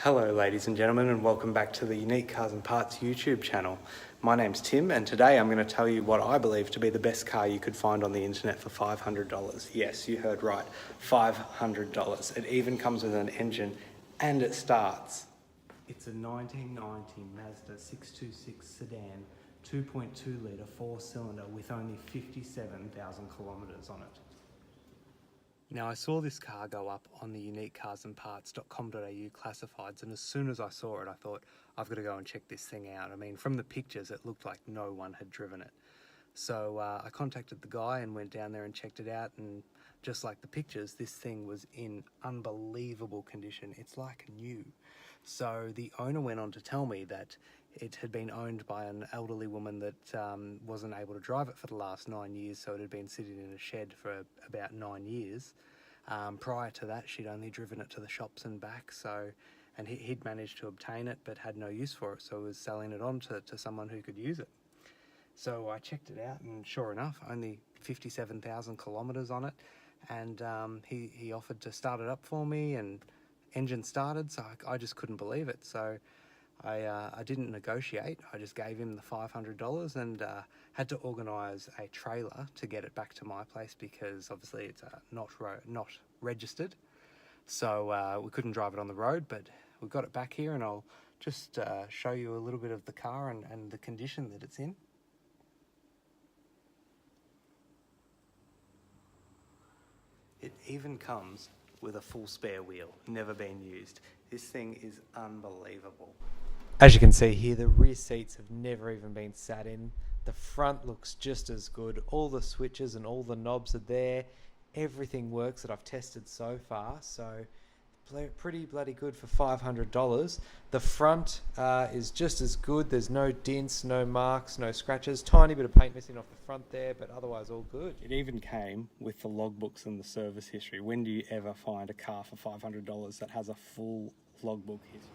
Hello ladies and gentlemen, and welcome back to the Unique Cars and Parts YouTube channel. My name's Tim, and today I'm going to tell you what I believe to be the best car you could find on the internet for $500. Yes, you heard right, $500. It even comes with an engine and it starts. It's a 1990 Mazda 626 sedan, 2.2 litre 4-cylinder with only 57,000 kilometres on it. Now, I saw this car go up on the uniquecarsandparts.com.au classifieds, and as soon as I saw it, I thought, I've got to go and check this thing out. I mean, from the pictures, it looked like no one had driven it. So I contacted the guy and went down there and checked it out, and just like the pictures, this thing was in unbelievable condition. It's like new. So the owner went on to tell me that it had been owned by an elderly woman that wasn't able to drive it for the last 9 years, so it had been sitting in a shed for about 9 years. Prior to that, she'd only driven it to the shops and back, and he'd managed to obtain it but had no use for it, so was selling it on to someone who could use it. So I checked it out, and sure enough, only 57,000 kilometres on it, and he offered to start it up for me, and engine started, so I just couldn't believe it. So I didn't negotiate. I just gave him the $500 and had to organise a trailer to get it back to my place because obviously it's not registered. So we couldn't drive it on the road, but we got it back here, and I'll just show you a little bit of the car and the condition that it's in. It even comes with a full spare wheel, never been used. This thing is unbelievable. As you can see here, the rear seats have never even been sat in. The front looks just as good. All the switches and all the knobs are there. Everything works that I've tested so far, so pretty bloody good for $500. The front is just as good. There's no dents, no marks, no scratches. Tiny bit of paint missing off the front there, but otherwise all good. It even came with the logbooks and the service history. When do you ever find a car for $500 that has a full logbook history?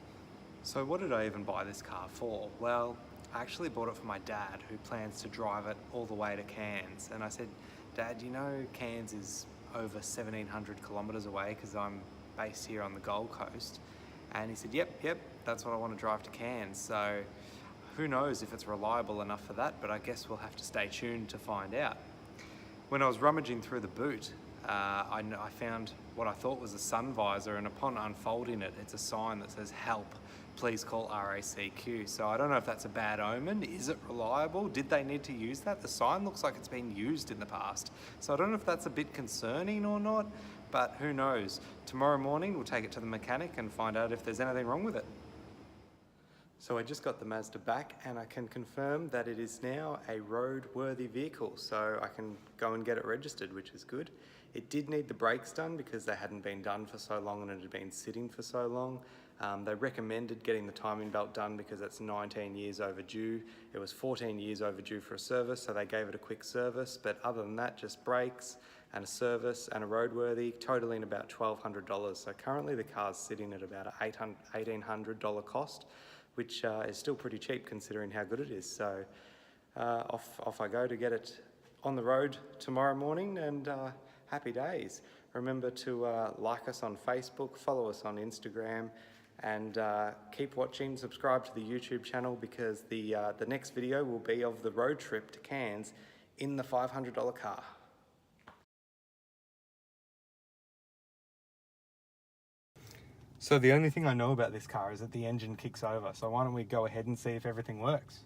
So what did I even buy this car for? Well, I actually bought it for my dad, who plans to drive it all the way to Cairns. And I said, Dad, you know Cairns is over 1,700 kilometres away because I'm based here on the Gold Coast. And he said, yep, that's what I want to drive to Cairns. So who knows if it's reliable enough for that, but I guess we'll have to stay tuned to find out. When I was rummaging through the boot, I found what I thought was a sun visor, and upon unfolding it, it's a sign that says help, please call RACQ. So I don't know if that's a bad omen. Is it reliable? Did they need to use that? The sign looks like it's been used in the past. So I don't know if that's a bit concerning or not, but who knows? Tomorrow morning we'll take it to the mechanic and find out if there's anything wrong with it. So I just got the Mazda back, and I can confirm that it is now a road-worthy vehicle, so I can go and get it registered, which is good. It did need the brakes done because they hadn't been done for so long and it had been sitting for so long. They recommended getting the timing belt done because it's 19 years overdue. It was 14 years overdue for a service, so they gave it a quick service, but other than that, just brakes and a service and a roadworthy, totaling about $1,200. So currently the car's sitting at about an $1,800 cost, which is still pretty cheap considering how good it is. So off I go to get it on the road tomorrow morning, and happy days. Remember to like us on Facebook, follow us on Instagram, and keep watching. Subscribe to the YouTube channel because the next video will be of the road trip to Cairns in the $500 car. So the only thing I know about this car is that the engine kicks over, so why don't we go ahead and see if everything works.